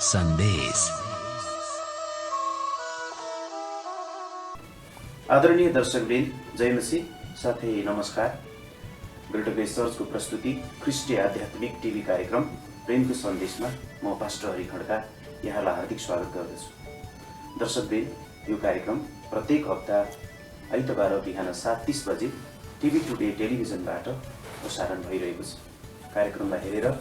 सन्देश। आदरणीय दर्शकवृन्द, जय मसीह साथै नमस्कार। ग्रेटर ग्रेस चर्चको प्रस्तुति ख्रिस्टीय आध्यात्मिक टिभी कार्यक्रम प्रेमको सन्देशमा म पास्टर हरि खड्का यहाँलाई हार्दिक स्वागत गर्दछु। दर्शकवृन्द, यो कार्यक्रम प्रत्येक हप्ता आइतबार बिहान 7:30 बजे टिभी टुडे टेलिभिजनबाट प्रसारण भइरहेको छ। कार्यक्रमलाई हेरेर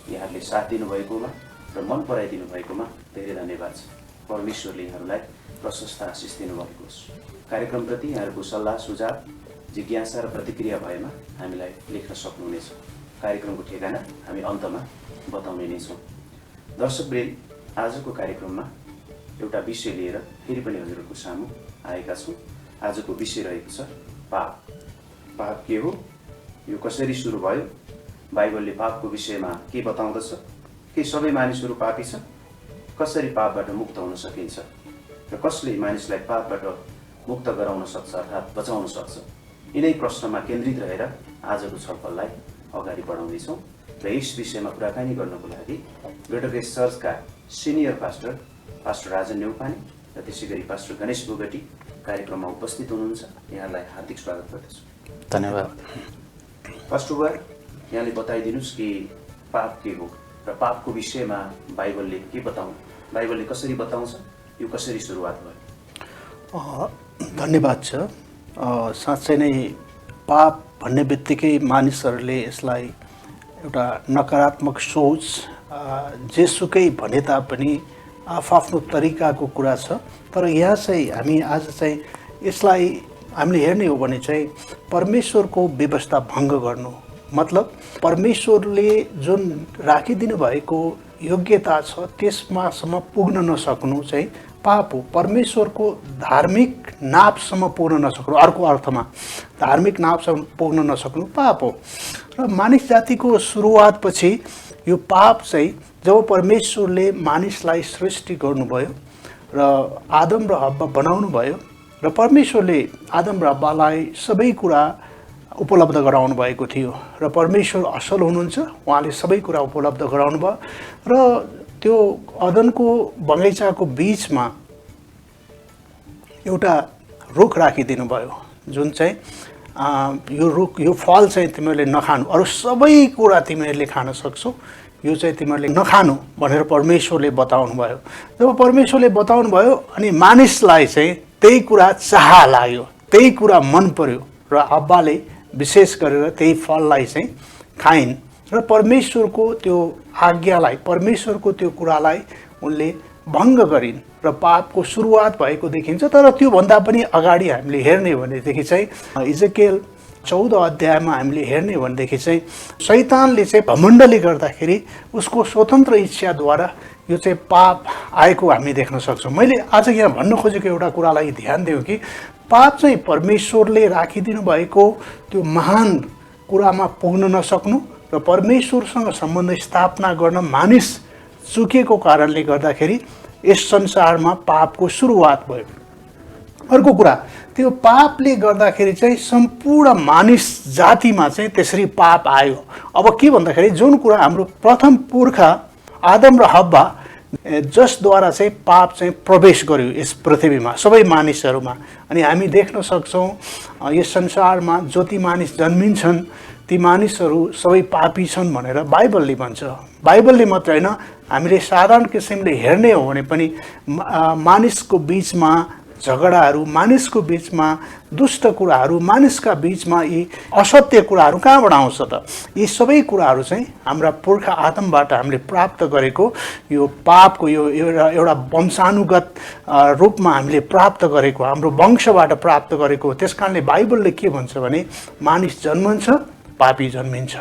यहाँहरूले साथ दिनुभएकोमा र मन पराइदिनु भएकोमा धेरै धन्यवाद छ। परमेश्वरले यहाँहरूलाई प्रशस्त आशिष दिनुभएको होस्। कार्यक्रमप्रति यहाँहरूको सल्लाह सुझाव, जिज्ञासा र प्रतिक्रिया भएमा हामीलाई लेख्न सक्नुहुनेछ। कार्यक्रमको ठेगाना हामी अन्तमा बताउने नै छौँ। दर्शकवृन्द, आजको कार्यक्रममा एउटा विषय लिएर फेरि पनि हजुरहरूको सामु आएका छौँ। आजको विषय रहेको छ पाप। पाप के हो, यो कसरी सुरु भयो, बाइबलले पापको विषयमा के बताउँदछ, के सबै मानिसहरू पापी छन्, कसरी पापबाट मुक्त हुन सकिन्छ र कसले मानिसलाई पापबाट मुक्त गराउन सक्छ अर्थात् बचाउन सक्छ, यिनै प्रश्नमा केन्द्रित रहेर आजको छलफललाई अगाडि बढाउँदैछौँ। र यस विषयमा कुराकानी गर्नको लागि ग्रेटर ग्रेस चर्चका सिनियर पास्टर राजन नेउपाने र त्यसै गरी पास्टर गणेश बोगटी कार्यक्रममा उपस्थित हुनुहुन्छ। यहाँलाई हार्दिक स्वागत गर्दछु। धन्यवाद। पास्टर बुवा, यहाँले बताइदिनुहोस् कि पाप के हो र पापको विषयमा बाइबलले के बाइबलले कसरी बताउँछ, यो कसरी सुरुवात भयो? धन्यवाद छ। साँच्चै नै पाप भन्ने बित्तिकै मानिसहरूले यसलाई एउटा नकारात्मक सोच जेसुकै भने तापनि आफ्नो तरिकाको कुरा छ। तर यहाँ चाहिँ हामी आज चाहिँ यसलाई हामीले हेर्ने हो भने चाहिँ परमेश्वरको व्यवस्था भङ्ग गर्नु मतलब परमेश्वरले जुन राखिदिनु भएको योग्यता छ त्यसमासम्म पुग्न नसक्नु चाहिँ पाप हो। परमेश्वरको धार्मिक नापसम्म पुग्न नसक्नु, अर्को अर्थमा धार्मिक नापसम्म पुग्न नसक्नु पाप हो। र मानिस जातिको सुरुवातपछि यो पाप चाहिँ जब परमेश्वरले मानिसलाई सृष्टि गर्नुभयो र आदम र हव्वा बनाउनु भयो र परमेश्वरले आदम र हव्वालाई सबै कुरा उपलब्ध गराउनु भएको थियो र परमेश्वर असल हुनुहुन्छ, उहाँले सबै कुरा उपलब्ध गराउनु भयो। र त्यो अदनको बगैँचाको बिचमा एउटा रुख राखिदिनु भयो जुन चाहिँ यो रुख, यो फल चाहिँ तिमीहरूले नखानु, अरू सबै कुरा तिमीहरूले खान सक्छौ, यो चाहिँ तिमीहरूले नखानु भनेर परमेश्वरले बताउनु भयो। जब परमेश्वरले बताउनु भयो अनि मानिसलाई चाहिँ त्यही कुरा चाह लाग्यो, त्यही कुरा मन पर्यो र हव्वाले विशेष गरेर त्यही फललाई चाहिँ खाइन् र परमेश्वरको त्यो आज्ञालाई, परमेश्वरको त्यो कुरालाई उनले भङ्ग गरिन् र पापको सुरुवात भएको देखिन्छ। तर त्योभन्दा पनि अगाडि हामीले हेर्ने भनेदेखि चाहिँ इजकेल 14 अध्यायमा हामीले हेर्ने भनेदेखि चाहिँ शैतानले चाहिँ घमण्डले गर्दाखेरि उसको स्वतन्त्र इच्छाद्वारा यो चाहिँ पाप आएको हामी देख्न सक्छौँ। मैले आज यहाँ भन्न खोजेको एउटा कुरालाई ध्यान दिउँ कि पाप चाहिँ परमेश्वरले राखिदिनु भएको त्यो महान कुरामा पुग्न नसक्नु र परमेश्वरसँग सम्बन्ध स्थापना गर्न मानिस चुकेको कारणले गर्दाखेरि यस संसारमा पापको सुरुवात भयो। अर्को कुरा, त्यो पापले गर्दाखेरि चाहिँ सम्पूर्ण मानिस जातिमा चाहिँ त्यसरी पाप आयो। अब के भन्दाखेरि जुन कुरा हाम्रो प्रथम पुर्खा आदम र हव्वा जसद्वारा चाहिँ पाप चाहिँ प्रवेश गर्यो यस पृथ्वीमा सबै मानिसहरूमा, अनि हामी देख्न सक्छौँ यस संसारमा जति मानिस जन्मिन्छन् ती मानिसहरू सबै पापी छन् भनेर बाइबलले भन्छ। बाइबलले मात्र होइन, हामीले साधारण किसिमले हेर्ने हो भने पनि मानिसको बिचमा झगडाहरू, मानिसको बिचमा दुष्ट कुराहरू, मानिसका बिचमा यी असत्य कुराहरू कहाँबाट आउँछ त? यी सबै कुराहरू चाहिँ हाम्रा पुर्खा आदमबाट हामीले प्राप्त गरेको यो पापको यो एउटा वंशानुगत रूपमा हामीले प्राप्त गरेको, हाम्रो वंशबाट प्राप्त गरेको। त्यस कारणले बाइबलले के भन्छ भने मानिस जन्मन्छ पापी जन्मिन्छ।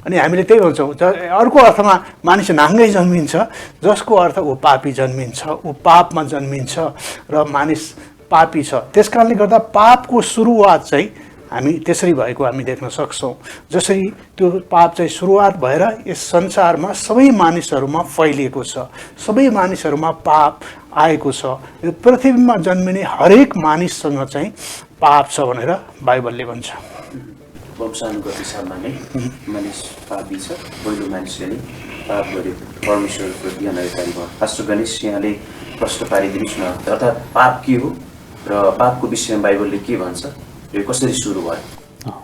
अनि हामीले त्यही भन्छौँ, अर्को अर्थमा मानिस नाङ्गै जन्मिन्छ जसको अर्थ ऊ पापी जन्मिन्छ, ऊ पापमा जन्मिन्छ र मानिस पापी छ। त्यस कारणले गर्दा पापको सुरुवात चाहिँ हामी त्यसरी भएको हामी देख्न सक्छौँ। जसरी त्यो पाप चाहिँ सुरुवात भएर यस संसारमा सबै मानिसहरूमा फैलिएको छ, सबै मानिसहरूमा पाप आएको छ। यो पृथ्वीमा जन्मिने हरेक मानिससँग चाहिँ पाप छ भनेर बाइबलले भन्छ। वंशानुगत हिसाबमा नै मानिस पापी छ, पहिलो मानिसले नै पाप गर्यो, परमेश्वरप्रति अनैतिक भयो। पास्टर गणेश यहाँले प्रश्न पारिदिनुहोस् न, अर्थात् पाप के हो र पापको विषयमा बाइबलले के भन्छ, यो कसरी सुरु भयो?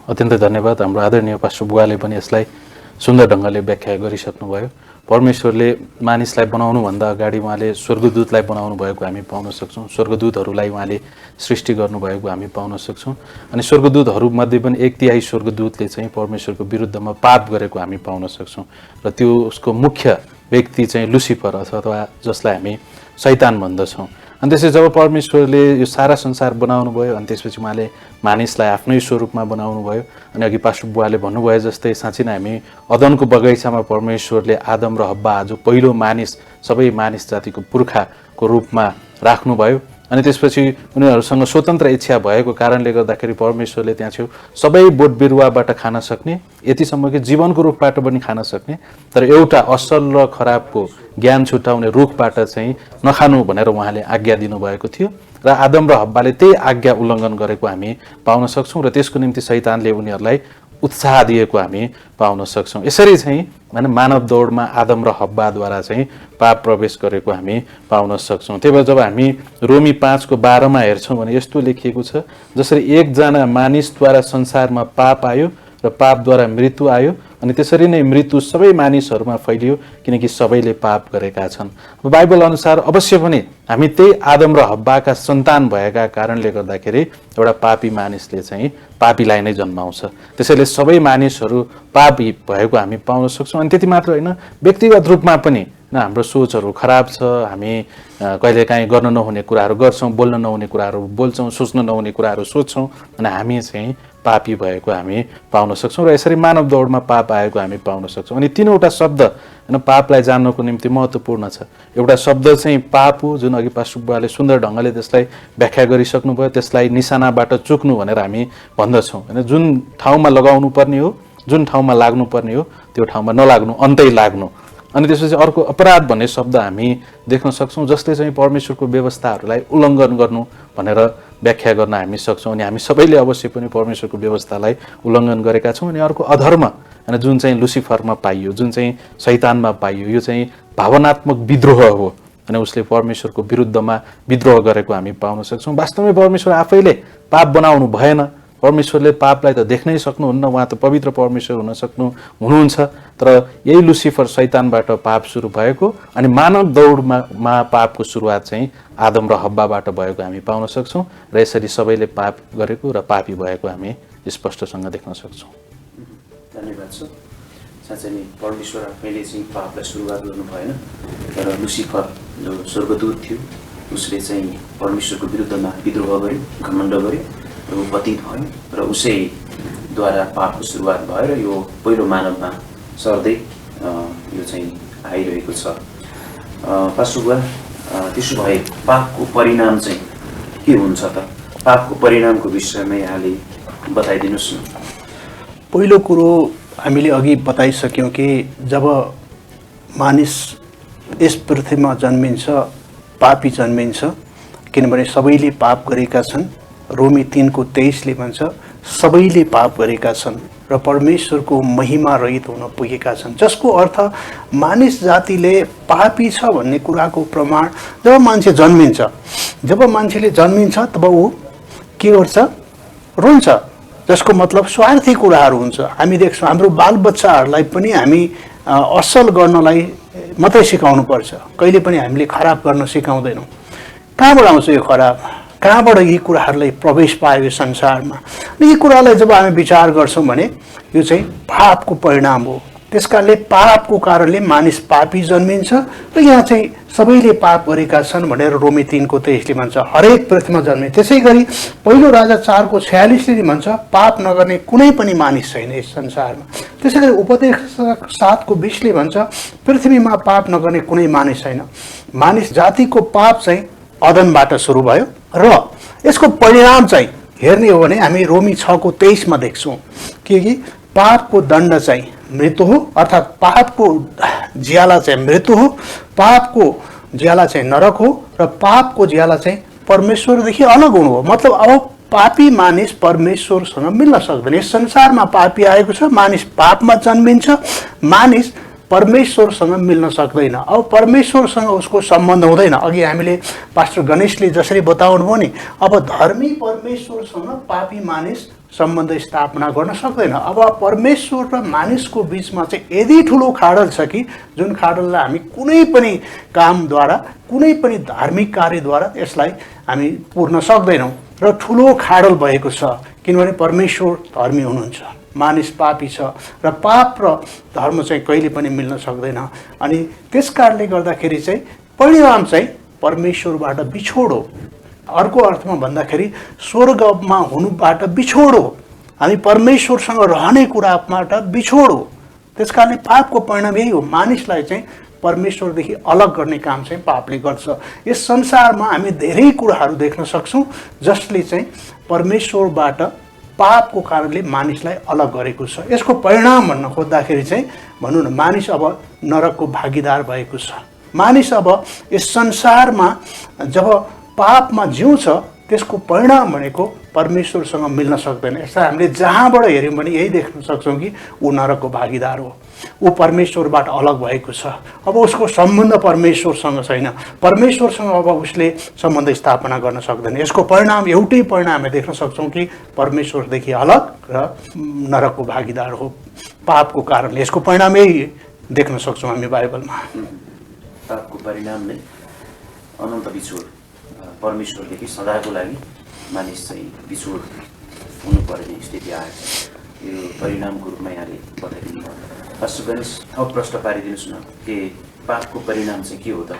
अत्यन्तै धन्यवाद। हाम्रो आदरणीय पास्टर बुवाले पनि यसलाई सुन्दर ढङ्गले व्याख्या गरिसक्नुभयो। परमेश्वरले मानिसलाई बनाउनुभन्दा अगाडि उहाँले स्वर्गदूतलाई बनाउनु भएको हामी पाउन सक्छौँ। स्वर्गदूतहरूलाई उहाँले सृष्टि गर्नुभएको हामी पाउन सक्छौँ। अनि स्वर्गदूतहरूमध्ये पनि 1/3 स्वर्गदूतले चाहिँ परमेश्वरको विरुद्धमा पाप गरेको हामी पाउन सक्छौँ। र त्यो उसको मुख्य व्यक्ति चाहिँ लुसिफर अथवा जसलाई हामी शैतान भन्दछौँ। अनि त्यसपछि जब परमेश्वरले यो सारा संसार बनाउनु भयो अनि त्यसपछि उहाँले मानिसलाई आफ्नै स्वरूपमा बनाउनु भयो। अनि अघि पास्टर बुवाले भन्नुभयो जस्तै साँच्चै नै हामी अदनको बगैँचामा परमेश्वरले आदम र हब्बा जो पहिलो मानिस सबै मानिस जातिको पुर्खाको रूपमा राख्नुभयो। अनि त्यसपछि उनीहरूसँग स्वतन्त्र इच्छा भएको कारणले गर्दाखेरि परमेश्वरले त्यहाँ छेउ सबै बोट बिरुवाबाट खान सक्ने, यतिसम्म कि जीवनको रुखबाट पनि खान सक्ने, तर एउटा असल र खराबको ज्ञान छुट्याउने रुखबाट चाहिँ नखानु भनेर उहाँले आज्ञा दिनुभएको थियो। र आदम र हब्बाले त्यही आज्ञा उल्लङ्घन गरेको हामी पाउन सक्छौँ र त्यसको निम्ति शैतानले उनीहरूलाई उत्साह दिएको हामी पाउन सक्छौँ। यसरी चाहिँ मानव दौडमा आदम र हब्बाद्वारा चाहिँ पाप प्रवेश गरेको हामी पाउन सक्छौँ। त्यही भएर जब हामी रोमी 5:12 हेर्छौँ भने यस्तो लेखिएको छ, जसरी एकजना मानिसद्वारा संसारमा पाप आयो र पापद्वारा मृत्यु आयो, अनि त्यसरी नै मृत्यु सबै मानिसहरूमा फैलियो किनकि सबैले पाप गरेका छन्। बाइबल अनुसार अवश्य पनि हामी त्यही आदम र हब्बाका सन्तान भएका कारणले गर्दाखेरि एउटा पापी मानिसले चाहिँ पापीलाई नै जन्माउँछ। त्यसैले सबै मानिसहरू पापी भएको हामी पाउन सक्छौँ। अनि त्यति मात्र होइन, व्यक्तिगत रूपमा पनि हाम्रो सोचहरू खराब छ, हामी कहिलेकाहीँ गर्न नहुने कुराहरू गर्छौँ, बोल्न नहुने कुराहरू बोल्छौँ, सोच्न नहुने कुराहरू सोच्छौँ, अनि हामी चाहिँ पापी भएको हामी पाउन सक्छौँ। र यसरी मानव दौडमा पाप आएको हामी पाउन सक्छौँ। अनि 3वटा शब्द पापलाई जान्नको निम्ति महत्त्वपूर्ण छ। एउटा शब्द चाहिँ पाप हो, जुन अघि पास्टर बुवाले सुन्दर ढङ्गले त्यसलाई व्याख्या गरिसक्नुभयो। त्यसलाई निशानाबाट चुक्नु भनेर हामी भन्दछौँ। होइन, जुन ठाउँमा लगाउनु पर्ने हो, जुन ठाउँमा लाग्नु पर्ने हो त्यो ठाउँमा नलाग्नु, अन्तै लाग्नु। अनि त्यसपछि अर्को अपराध भन्ने शब्द हामी देख्न सक्छौँ, जसले चाहिँ परमेश्वरको व्यवस्थाहरूलाई उल्लङ्घन गर्नु भनेर व्याख्या गर्न हामी सक्छौँ। अनि हामी सबैले अवश्य पनि परमेश्वरको व्यवस्थालाई उल्लङ्घन गरेका छौँ। अनि अर्को अधर्म, अनि जुन चाहिँ लुसिफरमा पाइयो, जुन चाहिँ शैतानमा पाइयो, यो चाहिँ भावनात्मक विद्रोह हो। अनि उसले परमेश्वरको विरुद्धमा विद्रोह गरेको हामी पाउन सक्छौँ। वास्तवमै परमेश्वर आफैले पाप बनाउनु भएन। परमेश्वरले पापलाई त देख्नै सक्नुहुन्न, उहाँ त पवित्र परमेश्वर हुनुहुन्छ। तर यही लुसिफर शैतानबाट पाप सुरु भएको, अनि मानव दौडमा पापको सुरुवात चाहिँ आदम र हब्बाबाट भएको हामी पाउन सक्छौँ। र यसरी सबैले पाप गरेको र पापी भएको हामी स्पष्टसँग देख्न सक्छौँ। धन्यवाद छ। साँच्चै नै परमेश्वर आफैले चाहिँ पापलाई सुरुवात गर्नु भएन, तर लुसिफर जो स्वर्गदूत थियो उसले चाहिँ परमेश्वरको विरुद्धमा विद्रोह गर्यो, घमण्ड गर्यो र ऊ पतित भयो र उसैद्वारा पापको सुरुवात भयो र यो पहिलो मानवमा सर्दै यो चाहिँ आइरहेको छ। पास्टर बुवा, त्यसो भए पापको परिणाम चाहिँ के हुन्छ त? पापको परिणामको विषयमा यहाँले बताइदिनुहोस् न। पहिलो कुरो हामीले अघि बताइसक्यौँ कि जब मानिस यस पृथ्वीमा जन्मिन्छ, पापी जन्मिन्छ, किनभने सबैले पाप गरेका छन्। रोमी 3:23 भन्छ सबैले पाप गरेका छन् र परमेश्वरको महिमा रहित हुन पुगेका छन्, जसको अर्थ मानिस जातिले पापी छ भन्ने कुराको प्रमाण जब मान्छे जन्मिन्छ, जब मान्छेले जन्मिन्छ तब ऊ के गर्छ? रुन्छ, जसको मतलब स्वार्थी कुराहरू हुन्छ। हामी देख्छौँ हाम्रो बालबच्चाहरूलाई पनि हामी असल गर्नलाई मात्रै सिकाउनु पर्छ, कहिले पनि हामीले खराब गर्न सिकाउँदैनौँ। कहाँबाट आउँछ यो खराब? कहाँबाट यी कुराहरूलाई प्रवेश पायो यो संसारमा? यी कुरालाई जब हामी विचार गर्छौँ भने यो चाहिँ पापको परिणाम हो। त्यसकारणले पापको कारणले मानिस पापी जन्मिन्छ र यहाँ चाहिँ सबैले पाप गरेका छन् भनेर रोमी 3:23 भन्छ हरेक पृथ्वीमा जन्मे। त्यसै गरी पहिलो राजा 4:46 भन्छ पाप नगर्ने कुनै पनि मानिस छैन यस संसारमा। त्यसै गरी उपदेश 7:20 भन्छ पृथ्वीमा पाप नगर्ने कुनै मानिस छैन। मानिस जातिको पाप चाहिँ अदनबाट सुरु भयो र यसको परिणाम चाहिँ हेर्ने हो भने हामी रोमी 6:23 देख्छौँ कि पापको दण्ड चाहिँ मृत्यु हो, अर्थात् पापको ज्याला चाहिँ मृत्यु हो, पापको ज्याला चाहिँ नरक हो र पापको ज्याला चाहिँ परमेश्वरदेखि अलग हुनु हो। मतलब अब पापी मानिस परमेश्वरसँग मिल्न सक्दैन। यस संसारमा पापी आएको छ, मानिस पापमा जन्मिन्छ, मानिस परमेश्वरसँग मिल्न सक्दैन। अब परमेश्वरसँग उसको सम्बन्ध हुँदैन। अघि हामीले पास्टर गणेशले जसरी बताउनु भयो नि, अब धर्मी परमेश्वरसँग पापी मानिस सम्बन्ध स्थापना गर्न सक्दैन। अब परमेश्वर र मानिसको बिचमा चाहिँ यदि ठुलो खाडल छ कि जुन खाडललाई हामी कुनै पनि कामद्वारा, कुनै पनि धार्मिक कार्यद्वारा यसलाई हामी पुर्न सक्दैनौँ र ठुलो खाडल भएको छ। किनभने परमेश्वर धर्मी हुनुहुन्छ, मानिस पापी छ र पाप र धर्म चाहिँ कहिले पनि मिल्न सक्दैन। अनि त्यस कारणले गर्दाखेरि चाहिँ परिणाम चाहिँ परमेश्वरबाट बिछोड हो। अर्को अर्थमा भन्दाखेरि स्वर्गमा हुनुबाट बिछोड हो, हामी परमेश्वरसँग रहने कुराबाट बिछोड हो। त्यस कारणले पापको परिणाम यही हो, मानिसलाई चाहिँ परमेश्वरदेखि अलग गर्ने काम चाहिँ पापले गर्छ। यस संसारमा हामी धेरै कुराहरू देख्न सक्छौँ जसले चाहिँ परमेश्वरबाट पापको कारणले मानिसलाई अलग गरेको छ। यसको परिणाम भन्न खोज्दाखेरि चाहिँ भनौँ न, मानिस अब नरकको भागीदार भएको छ। मानिस अब यस संसारमा जब पापमा जिउँछ त्यसको परिणाम भनेको परमेश्वरसँग मिल्न सक्दैन। यसलाई हामीले जहाँबाट हेऱ्यौँ भने यही देख्न सक्छौँ कि ऊ नरकको भागीदार हो, ऊ परमेश्वरबाट अलग भएको छ। अब उसको सम्बन्ध परमेश्वरसँग छैन, परमेश्वरसँग अब उसले सम्बन्ध स्थापना गर्न सक्दैन। यसको परिणाम एउटै परिणाम हामी देख्न सक्छौँ कि परमेश्वरदेखि अलग र नरकको भागीदार हो पापको कारणले। यसको परिणाम यही देख्न सक्छौँ हामी बाइबलमा। पापको परिणाम नै अनन्त बिछोड, परमेश्वरदेखि सदाको लागि मानिस चाहिँ बिछोड हुनुपर्ने स्थिति आएको छ। यो परिणामको रूपमा यहाँले बताइदिनु भयो। पास्टर गणेश, थप प्रश्न पारिदिनुहोस् न, के पापको परिणाम चाहिँ के हो त?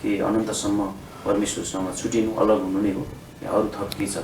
के अनन्तसम्म परमेश्वरसँग छुटिनु, अलग हुनु नै हो या अरू थप के छ?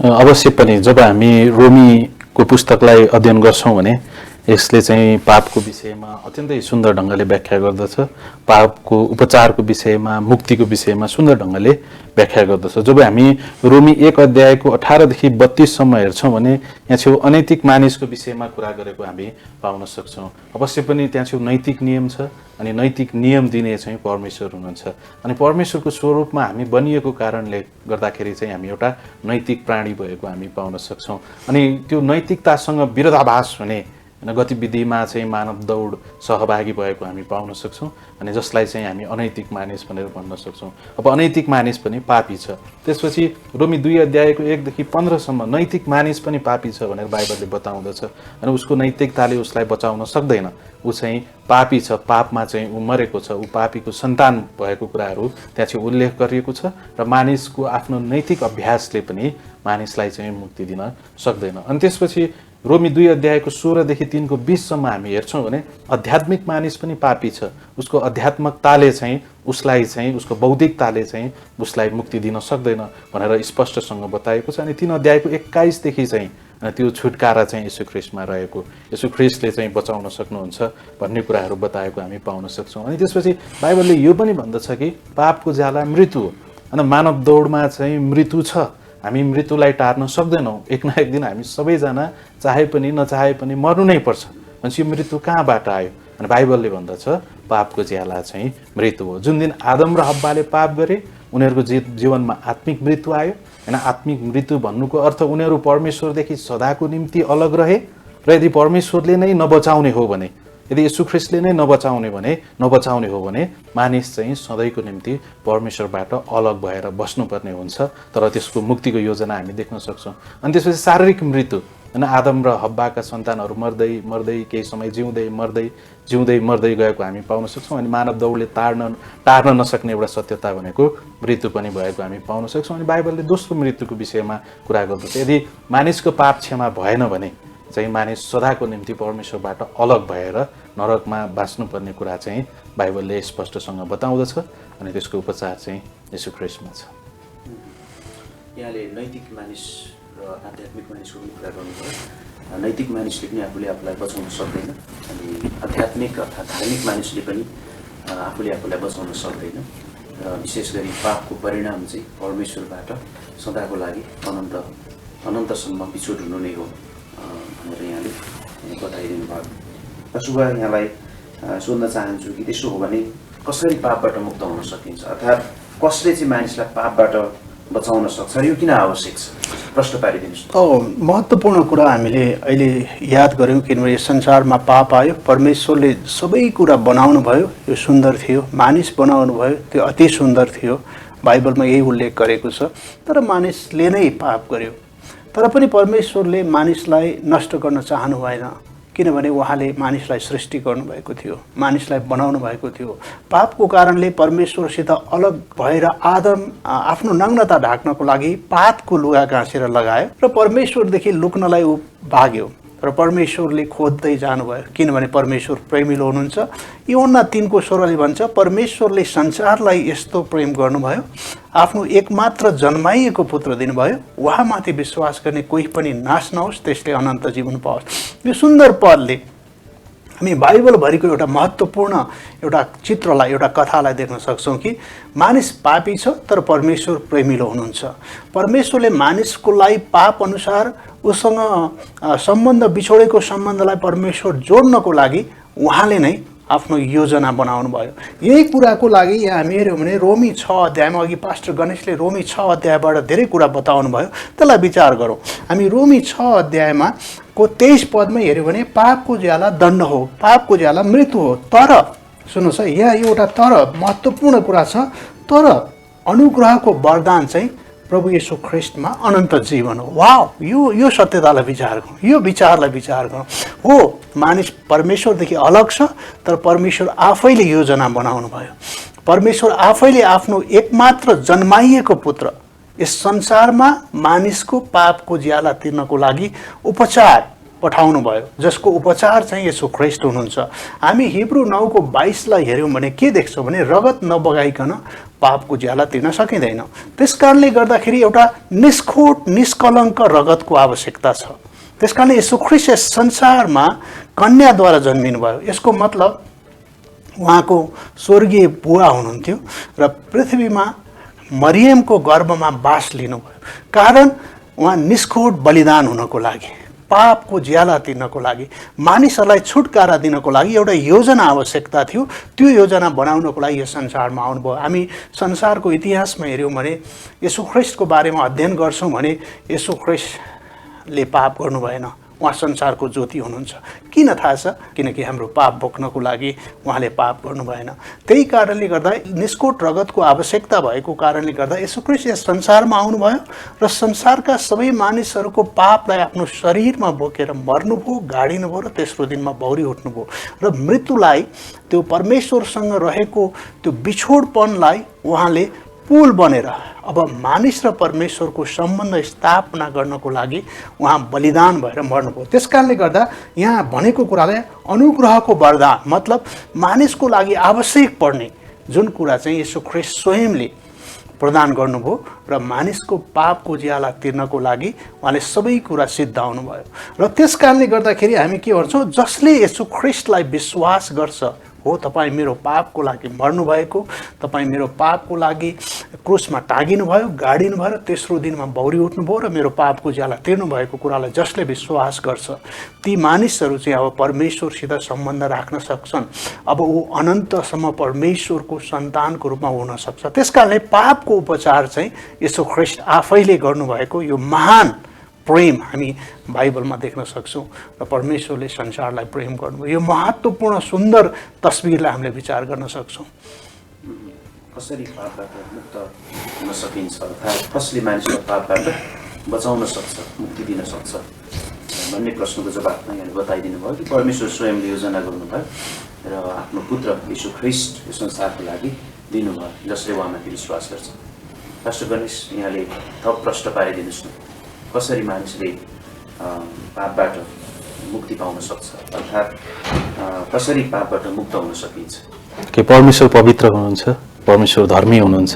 अवश्य पनि जब हामी रोमीको पुस्तकलाई अध्ययन गर्छौँ भने यसले चाहिँ पापको विषयमा अत्यन्तै सुन्दर ढङ्गले व्याख्या गर्दछ। पापको उपचारको विषयमा, मुक्तिको विषयमा सुन्दर ढङ्गले व्याख्या गर्दछ। जब हामी रोमी 1 अध्यायको 18 देखि 32 सम्म हेर्छौँ भने यहाँ छेउ अनैतिक मानिसको विषयमा कुरा गरेको हामी पाउन सक्छौँ। अवश्य पनि त्यहाँ छेउ नैतिक नियम छ अनि नैतिक नियम दिने चाहिँ परमेश्वर हुनुहुन्छ। अनि परमेश्वरको स्वरूपमा हामी बनिएको कारणले गर्दाखेरि चाहिँ हामी एउटा नैतिक प्राणी भएको हामी पाउन सक्छौँ। अनि त्यो नैतिकतासँग विरोधाभास हुने गतिविधिमा चाहिँ मानव दौड सहभागी भएको हामी पाउन सक्छौँ अनि जसलाई चाहिँ हामी अनैतिक मानिस भनेर भन्न सक्छौँ। अब अनैतिक मानिस पनि पापी छ। त्यसपछि रोमी 2 अध्यायको 1 देखि 15 सम्म नैतिक मानिस पनि पापी छ भनेर बाइबलले बताउँदछ अनि उसको नैतिकताले उसलाई बचाउन सक्दैन। ऊ चाहिँ पापी छ, पापमा चाहिँ ऊ मरेको छ, ऊ पापीको सन्तान भएको कुराहरू त्यहाँ चाहिँ उल्लेख गरिएको छ र मानिसको आफ्नो नैतिक अभ्यासले पनि मानिसलाई चाहिँ मुक्ति दिन सक्दैन। अनि त्यसपछि रोमी 2 अध्यायको 16 देखि 3 को 20 सम्म हामी हेर्छौँ भने आध्यात्मिक मानिस पनि पापी छ। उसको आध्यात्मिकताले चाहिँ उसलाई चाहिँ उसको बौद्धिकताले चाहिँ उसलाई मुक्ति दिन सक्दैन भनेर स्पष्टसँग बताएको छ। अनि 3 अध्यायको 21 देखि चाहिँ त्यो छुटकारा चाहिँ यीशु ख्रीष्टमा रहेको, यीशु ख्रीष्टले चाहिँ बचाउन सक्नुहुन्छ भन्ने कुराहरू बताएको हामी पाउन सक्छौँ। अनि त्यसपछि बाइबलले यो पनि भन्दछ कि पापको ज्याला मृत्यु हो अनि मानव दौडमा चाहिँ मृत्यु छ। हामी मृत्युलाई टार्न सक्दैनौँ। एक न एक दिन हामी सबैजना चाहे पनि नचाहे पनि मर्नु नै पर्छ। भनेपछि यो मृत्यु कहाँबाट आयो? अनि बाइबलले भन्दछ पापको ज्याला चाहिँ मृत्यु हो। जुन दिन आदम र हव्वाले पाप गरे उनीहरूको जीवनमा आत्मिक मृत्यु आयो। होइन, आत्मिक मृत्यु भन्नुको अर्थ उनीहरू परमेश्वरदेखि सदाको निम्ति अलग रहे र यदि परमेश्वरले नै नबचाउने हो भने, यदि यीशु ख्रीष्टले नै नबचाउने हो भने मानिस चाहिँ सधैँको निम्ति परमेश्वरबाट अलग भएर बस्नुपर्ने हुन्छ। तर त्यसको मुक्तिको योजना हामी देख्न सक्छौँ। अनि त्यसपछि शारीरिक मृत्यु, होइन, आदम र हव्वाका सन्तानहरू मर्दै मर्दै केही समय जिउँदै मर्दै गएको हामी पाउन सक्छौँ। अनि मानव दौडले टार्न नसक्ने एउटा सत्यता भनेको मृत्यु पनि भएको हामी पाउन सक्छौँ। अनि बाइबलले दोस्रो मृत्युको विषयमा कुरा गर्दछ। यदि मानिसको पाप क्षमा भएन भने चाहिँ मानिस सदाको निम्ति परमेश्वरबाट अलग भएर नरकमा बाँच्नुपर्ने कुरा चाहिँ बाइबलले स्पष्टसँग बताउँदछ। अनि त्यसको उपचार चाहिँ यीशु ख्रीष्टमा छ। यहाँले नैतिक मानिस र आध्यात्मिक मानिसको पनि कुरा गर्नुभयो। नैतिक मानिसले पनि आफूले आफूलाई बचाउन सक्दैन अनि आध्यात्मिक अर्थात् धार्मिक मानिसले पनि आफूले आफूलाई बचाउन सक्दैन र विशेष गरी पापको परिणाम चाहिँ परमेश्वरबाट सदाको लागि अनन्तसम्म बिछोड हुनु नै हो भनेर यहाँले बताइदिनु भयो। सुबह यहाँलाई सोध्न चाहन्छु कि त्यसो हो भने कसरी पापबाट मुक्त हुन सकिन्छ, अर्थात् कसले चाहिँ मानिसलाई पापबाट बचाउन सक्छ र यो किन आवश्यक छ प्रश्न पारिदिनुहोस्। महत्त्वपूर्ण कुरा हामीले अहिले याद गऱ्यौँ, किनभने यो संसारमा पाप आयो, परमेश्वरले सबै कुरा बनाउनु भयो, यो सुन्दर थियो, मानिस बनाउनु भयो, त्यो अति सुन्दर थियो, बाइबलमा यही उल्लेख गरेको छ। तर मानिसले नै पाप गर्यो, तर पनि परमेश्वरले मानिसलाई नष्ट गर्न चाहनु भएन, किनभने उहाँले मानिसलाई सृष्टि गर्नुभएको थियो, मानिसलाई बनाउनु भएको थियो। पापको कारणले परमेश्वरसित अलग भएर आदम आफ्नो नग्नता ढाक्नको लागि पातको लुगा गाँसेर लगायो र परमेश्वरदेखि लुक्नलाई ऊ भाग्यो र परमेश्वरले खोज्दै जानुभयो, किनभने परमेश्वर प्रेमिलो हुनुहुन्छ। यूहन्ना 3:16 भन्छ, परमेश्वरले संसारलाई यस्तो प्रेम गर्नुभयो, आफ्नो एकमात्र जन्माइएको पुत्र दिनुभयो, उहाँमाथि विश्वास गर्ने कोही पनि नाश नहोस्, त्यसले अनन्त जीवन पाओस्। यो सुन्दर पदले हामी बाइबलभरिको एउटा महत्त्वपूर्ण एउटा चित्रलाई, एउटा कथालाई देख्न सक्छौँ कि मानिस पापी छ तर परमेश्वर प्रेमिलो हुनुहुन्छ। परमेश्वरले मानिसको लागि पाप अनुसार उसँग सम्बन्ध, बिछोडेको सम्बन्धलाई परमेश्वर जोड्नको लागि उहाँले नै आफ्नो योजना बनाउनु भयो। यही कुराको लागि यहाँ हामी हेऱ्यौँ भने रोमी 6 अध्यायमा, अघि पास्टर गणेशले रोमी 6 अध्यायबाट धेरै कुरा बताउनु भयो, त्यसलाई विचार गरौँ। हामी रोमी 6 अध्यायमा को 23 पदमा हेऱ्यौँ भने पापको ज्याला दण्ड हो, पापको ज्याला मृत्यु हो। तर सुन्नुहोस् है, यहाँ एउटा तर महत्त्वपूर्ण कुरा छ, तर अनुग्रहको वरदान चाहिँ प्रभु येशू ख्रिस्टमा अनन्त जीवन हो। वाह, यो सत्यतालाई विचार गरौँ, यो विचारलाई विचार गरौँ। हो, मानिस परमेश्वरदेखि अलग छ, तर परमेश्वर आफैले योजना बनाउनु भयो। परमेश्वर आफैले आफ्नो एकमात्र जन्माइएको पुत्र यस संसारमा मानिसको पापको ज्याला तिर्नको लागि उपचार पठाउनु भयो, जसको उपचार चाहिँ येशू ख्रिस्ट हुनुहुन्छ। हामी हिब्रू 9:22 हेऱ्यौँ भने के देख्छौँ भने रगत नबगाइकन पापको ज्याला तिर्न सकिँदैन। त्यस कारणले गर्दाखेरि एउटा निष्खोट निष्कलङ्क रगतको आवश्यकता छ। त्यस कारणले येशू ख्रिस्ट यस संसारमा कन्याद्वारा जन्मिनु भयो। यसको मतलब उहाँको स्वर्गीय बुवा हुनुहुन्थ्यो र पृथ्वीमा मरियमको गर्भमा बास लिनुभयो, कारण उहाँ निष्खोट बलिदान हुनको लागि, पापको ज्याला तिर्नको लागि, मानिसहरूलाई छुटकारा दिनको लागि एउटा योजना आवश्यकता थियो। त्यो योजना बनाउनको लागि यो संसारमा आउनुभयो। हामी संसारको इतिहासमा हेऱ्यौँ भने, येशू ख्रिस्टको बारेमा अध्ययन गर्छौँ भने, येशू ख्रिस्टले पाप गर्नु भएन, उहाँ संसारको ज्योति हुनुहुन्छ। किन थाहा छ? किनकि हाम्रो पाप बोक्नको लागि उहाँले पाप गर्नु भएन। त्यही कारणले गर्दा निष्कोट रगतको आवश्यकता भएको कारणले गर्दा येशू ख्रिस्ट यस संसारमा आउनुभयो र संसारका सबै मानिसहरूको पापलाई आफ्नो शरीरमा बोकेर मर्नुभयो, गाडिनुभयो र तेस्रो दिनमा बौरी उठ्नुभयो र मृत्युलाई, त्यो परमेश्वरसँग रहेको त्यो बिछोडपनलाई उहाँले पुल बनेर अब मानिस र परमेश्वरको सम्बन्ध स्थापना गर्नको लागि उहाँ बलिदान भएर मर्नुभयो। त्यस कारणले गर्दा यहाँ भनेको कुरालाई अनुग्रहको वरदान, मतलब मानिसको लागि आवश्यक पर्ने जुन कुरा चाहिँ येशू ख्रिस्ट स्वयंले प्रदान गर्नुभयो र मानिसको पापको ज्याला तिर्नको लागि उहाँले सबै कुरा सिद्धाउनु भयो। र त्यस कारणले गर्दाखेरि हामी के गर्छौँ, जसले येशू ख्रिस्टलाई विश्वास गर्छ, हो तपाईँ मेरो पापको लागि मर्नुभएको, तपाईँ मेरो पापको लागि क्रुसमा टाँगिनुभयो, गाडिनुभयो र तेस्रो दिनमा बौरी उठ्नुभयो र मेरो पापको ज्याला तिर्नु भएको कुरालाई जसले विश्वास गर्छ, ती मानिसहरू चाहिँ अब परमेश्वरसित सम्बन्ध राख्न सक्छन्। अब ऊ अनन्तसम्म परमेश्वरको सन्तानको रूपमा हुन सक्छ। त्यसकारणले पापको उपचार चाहिँ येशू ख्रिस्ट आफैले गर्नुभएको यो महान प्रेम हामी बाइबलमा देख्न सक्छौँ र परमेश्वरले संसारलाई प्रेम गर्नुभयो। यो महत्त्वपूर्ण सुन्दर तस्बिरलाई हामीले विचार गर्न सक्छौँ। कसरी पापबाट मुक्त हुन सकिन्छ, अर्थात् कसले मानिसलाई पापबाट बचाउन सक्छ, मुक्ति दिन सक्छ भन्ने प्रश्नको जवाफमा यहाँले बताइदिनु भयो कि परमेश्वर स्वयंले योजना गर्नुभयो र आफ्नो पुत्र येशू ख्रिस्ट यो संसारको लागि दिनुभयो, जसले उहाँमाथि विश्वास गर्छ। पास्टर गणेश, यहाँले थप प्रश्न पारिदिनुहोस् न, कसरी मानिसले पापबाट मुक्ति पाउन सक्छ, अर्थात् कसरी पापबाट मुक्त हुन सकिन्छ? कि परमेश्वर पवित्र हुनुहुन्छ, परमेश्वर धर्मी हुनुहुन्छ,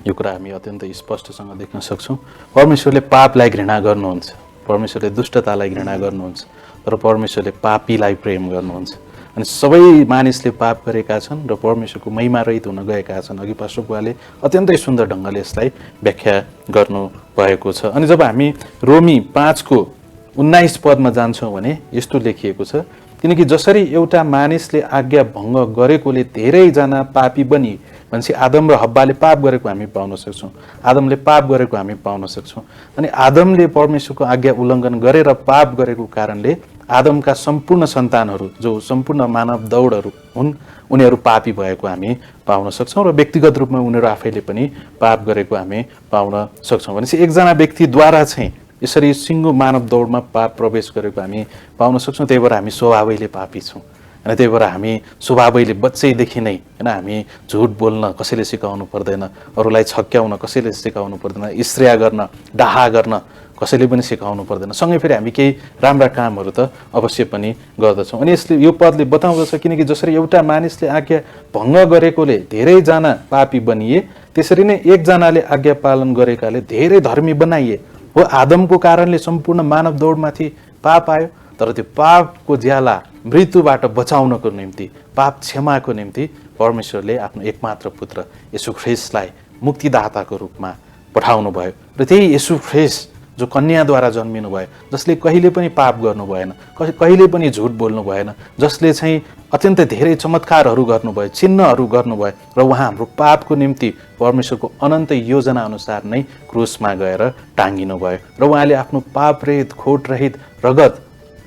यो कुरा हामी अत्यन्त स्पष्टसँग देख्न सक्छौँ। परमेश्वरले पापलाई घृणा गर्नुहुन्छ, परमेश्वरले दुष्टतालाई घृणा गर्नुहुन्छ, तर परमेश्वरले पापीलाई प्रेम गर्नुहुन्छ। अनि सबै मानिसले पाप गरेका छन् र परमेश्वरको महिमा रहित हुन गएका छन्। अघि पास्टर बुवाले अत्यन्तै सुन्दर ढङ्गले यसलाई व्याख्या गर्नु भएको छ। अनि जब हामी रोमी 5:19 पदमा जान्छौँ भने यस्तो लेखिएको छ, किनकि जसरी एउटा मानिसले आज्ञा भङ्ग गरेकोले धेरैजना पापी बनिए भनेपछि आदम र हब्बाले पाप गरेको हामी पाउन सक्छौँ, आदमले पाप गरेको हामी पाउन सक्छौँ। अनि आदमले परमेश्वरको आज्ञा उल्लङ्घन गरेर पाप गरेको कारणले आदमका सम्पूर्ण सन्तानहरू जो सम्पूर्ण मानव दौडहरू हुन् उनीहरू पापी भएको हामी पाउन सक्छौँ र व्यक्तिगत रूपमा उनीहरू आफैले पनि पाप गरेको हामी पाउन सक्छौँ। भनेपछि एकजना व्यक्तिद्वारा चाहिँ यसरी सिङ्गो मानव दौडमा पाप प्रवेश गरेको हामी पाउन सक्छौँ। त्यही भएर हामी स्वभावैले पापी छौँ होइन। त्यही भएर हामी स्वभावैले बच्चैदेखि नै होइन हामी झुट बोल्न कसैले सिकाउनु पर्दैन, अरूलाई छक्क्याउन कसैले सिकाउनु पर्दैन, ईर्ष्या गर्न डाहा गर्न कसैले पनि सिकाउनु पर्दैन। सँगै फेरि हामी केही राम्रा कामहरू त अवश्य पनि गर्दछौँ। अनि यसले यो पदले बताउँदछ किनकि जसरी एउटा मानिसले आज्ञा भङ्ग गरेकोले धेरैजना पापी बनिए त्यसरी नै एकजनाले आज्ञा पालन गरेकाले धेरै धर्मी बनाइए। हो आदमको कारणले सम्पूर्ण मानव दौडमाथि पाप आयो, तर त्यो पापको ज्याला मृत्युबाट बचाउनको निम्ति पाप क्षमाको निम्ति परमेश्वरले आफ्नो एकमात्र पुत्र येशू ख्रीष्टलाई मुक्तिदाताको रूपमा पठाउनु भयो। र त्यही येशू ख्रीष्ट जो कन्याद्वारा जन्मिनु भयो, जसले कहिले पनि पाप गर्नु भएन, कहिले पनि झुट बोल्नु भएन, जसले चाहिँ अत्यन्तै धेरै चमत्कारहरू गर्नुभयो, चिन्हहरू गर्नुभयो र उहाँ हाम्रो पापको निम्ति परमेश्वरको अनन्त योजना अनुसार नै क्रुसमा गएर टाङ्गिनु भयो र उहाँले आफ्नो पापरहित खोटरहित रगत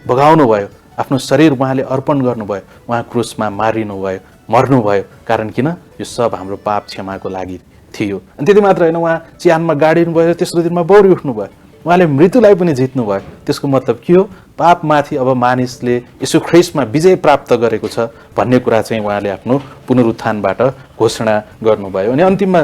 बगाउनु भयो, आफ्नो शरीर उहाँले अर्पण गर्नुभयो, उहाँ क्रुसमा मारिनुभयो, मर्नुभयो। कारण किन? यो सब हाम्रो पाप क्षमाको लागि थियो। अनि त्यति मात्र होइन, उहाँ चिहानमा गाडिनु भयो र तेस्रो दिनमा बौरी उठ्नुभयो, उहाँले मृत्युलाई पनि जित्नुभयो। त्यसको मतलब के हो? पापमाथि अब मानिसले येशू ख्रीष्टमा विजय प्राप्त गरेको छ भन्ने कुरा चाहिँ उहाँले आफ्नो पुनरुत्थानबाट घोषणा गर्नुभयो। अनि अन्तिममा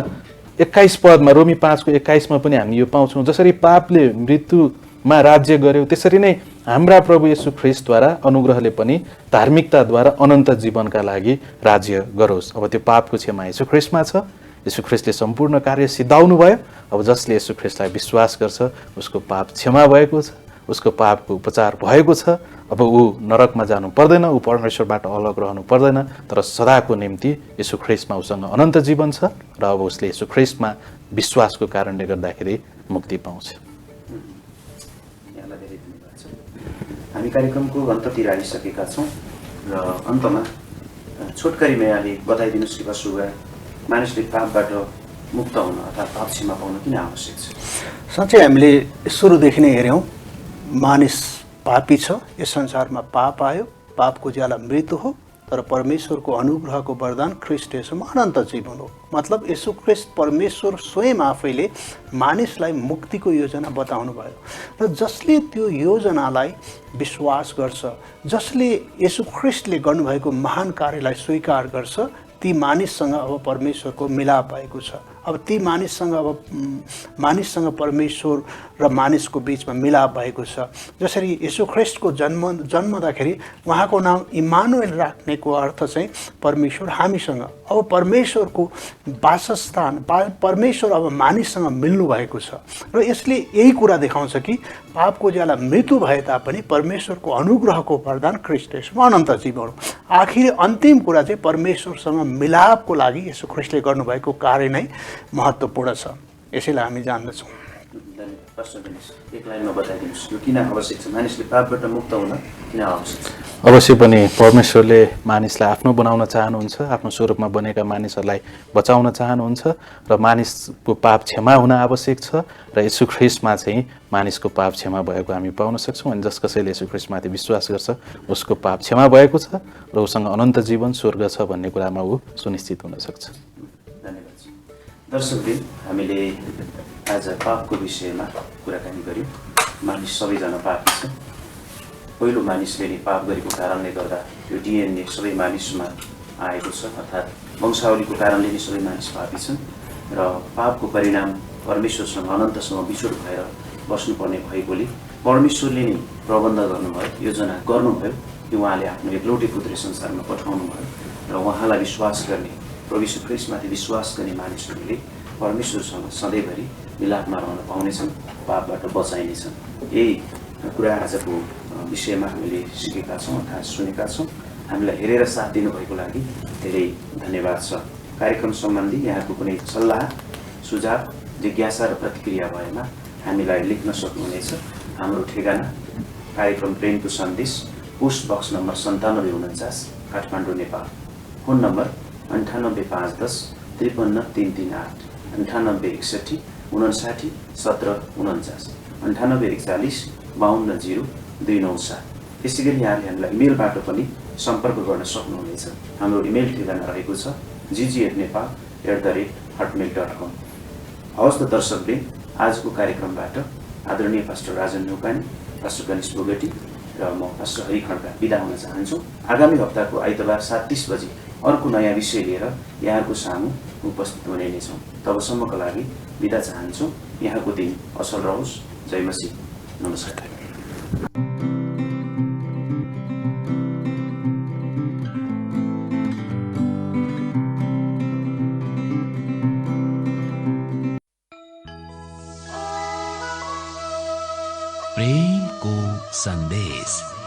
21 पदमा रोमी 5को 21 पनि हामी यो पाउँछौँ, जसरी पापले मृत्युमा राज्य गर्यो त्यसरी नै हाम्रा प्रभु येशू ख्रीष्टद्वारा अनुग्रहले पनि धार्मिकताद्वारा अनन्त जीवनका लागि राज्य गरोस्। अब त्यो पापको क्षमा येशू ख्रीष्टमा छ, येशू ख्रीष्टले सम्पूर्ण कार्य सिद्धाउनु भयो। अब जसले येशू ख्रीष्टलाई विश्वास गर्छ उसको पाप क्षमा भएको छ, उसको पापको उपचार भएको छ। अब ऊ नरकमा जानु पर्दैन, ऊ परमेश्वरबाट अलग रहनु पर्दैन, तर सदाको निम्ति येशू ख्रीष्टमा उसँग अनन्त जीवन छ र अब उसले येशू ख्रीष्टमा विश्वासको कारणले गर्दाखेरि मुक्ति पाउँछ। यहाँलाई धेरै धन्यवाद छ। हामी कार्यक्रमको अन्ततिर आइसकेका छौँ र अन्तमा छोटकरीमा यहाँले बताइदिनुहोस् कि बसुगा मानिसले पापबाट मुक्त हुन अथवा पाप क्षमा पाउन किन आवश्यक छ? साँच्चै हामीले सुरुदेखि नै हेऱ्यौँ, मानिस पापी छ, यस संसारमा पाप आयो, पापको ज्याला मृत्यु हो, तर परमेश्वरको अनुग्रहको वरदान ख्रीष्ट येशूमा अनन्त जीवन हो। मतलब येशू ख्रीष्ट परमेश्वर स्वयं आफैले मानिसलाई मुक्तिको योजना बताउनु भयो र जसले त्यो योजनालाई विश्वास गर्छ, जसले येशू ख्रीष्टले गर्नुभएको महान कार्यलाई स्वीकार गर्छ, ती मानिससँग अब परमेश्वरको मिलाप भएको छ। अब ती मानिससँग परमेश्वर र मानिसको बिचमा मिलाप भएको छ। जसरी येशू ख्रीष्टको जन्मदाखेरि उहाँको नाम इमानुएल राख्नेको अर्थ चाहिँ परमेश्वर हामीसँग। अब परमेश्वरको वासस्थान परमेश्वर अब मानिससँग मिल्नु भएको छ र यसले यही कुरा देखाउँछ कि पापको ज्याला मृत्यु भए तापनि परमेश्वरको अनुग्रहको वरदान ख्रीष्ट येशूमा अनन्त जीवन हो। आखिर अन्तिम कुरा चाहिँ परमेश्वरसँग मिलापको लागि येशू ख्रीष्टले गर्नुभएको कार्य नै महत्त्वपूर्ण छ। यसैलाई हामी जान्दछौँ। एक लाइनमा बताइदिनुहोस् यो किन आवश्यक छ? मानिसले पापबाट मुक्त हुन किन आवश्यक छ? अवश्य पनि परमेश्वरले मानिसलाई आफ्नो बनाउन चाहनुहुन्छ, आफ्नो स्वरूपमा बनेका मानिसहरूलाई बचाउन चाहनुहुन्छ र मानिसको पाप क्षमा हुन आवश्यक छ र येशू ख्रीष्टमा चाहिँ मानिसको पाप क्षमा भएको हामी पाउन सक्छौँ। अनि जस कसैले येशू ख्रीष्टमाथि विश्वास गर्छ उसको पाप क्षमा भएको छ र उसँग अनन्त जीवन स्वर्ग छ भन्ने कुरामा ऊ सुनिश्चित हुन सक्छ। धन्यवाद। दर्शकवृन्द, हामीले आज पापको विषयमा कुराकानी गऱ्यौँ। मानिस सबैजना पापी छ। पहिलो मानिसले नै पाप गरेको कारणले गर्दा यो डिएनए सबै मानिसमा आएको छ, अर्थात् वंशावलीको कारणले नै सबै मानिस पापी छन् र पापको परिणाम परमेश्वरसँग अनन्तसँग बिछोड भएर बस्नुपर्ने भएकोले परमेश्वरले नै प्रबन्ध गर्नुभयो, योजना गर्नुभयो कि उहाँले आफ्नो एकलौटे पुत्र संसारमा पठाउनु भयो र उहाँलाई विश्वास गर्ने, प्रभु येशू ख्रीष्टमाथि विश्वास गर्ने मानिसहरूले परमेश्वरसँग सधैँभरि मिलापमा रहन पाउनेछन्, पापबाट बचाइनेछन्। यही कुरा आजको विषयमा हामीले सिकेका छौँ अर्थात् सुनेका छौँ। हामीलाई हेरेर साथ दिनुभएको लागि धेरै धन्यवाद छ। कार्यक्रम सम्बन्धी यहाँको कुनै सल्लाह, सुझाव, जिज्ञासा र प्रतिक्रिया भएमा हामीलाई लेख्न सक्नुहुनेछ। हाम्रो ठेगाना कार्यक्रम प्रेमको सन्देश, post box number 9749 Kathmandu Nepal. Phone number 985110 53338, 9861 59 17 49, 9841 52 0297। त्यसै गरी यहाँले हामीलाई इमेलबाट पनि सम्पर्क गर्न सक्नुहुनेछ। हाम्रो इमेल ठेगाना रहेको छ ggfnepal@hotmail.com। हवस् त दर्शकले, आजको कार्यक्रमबाट आदरणीय पास्टर राजन ढुकानी, पास्टर गणेश बोगटी र म पास्टर हरि खड्का बिदा हुन चाहन्छु। आगामी हप्ताको आइतबार 7:30 बजे अर्को नयाँ विषय लिएर यहाँको सामु उपस्थित हुने नै छौँ। तबसम्मको लागि बिदा चाहन्छु। यहाँको दिन असल रहोस्। जय मसीह। नमस्कार। प्रेम को संदेश।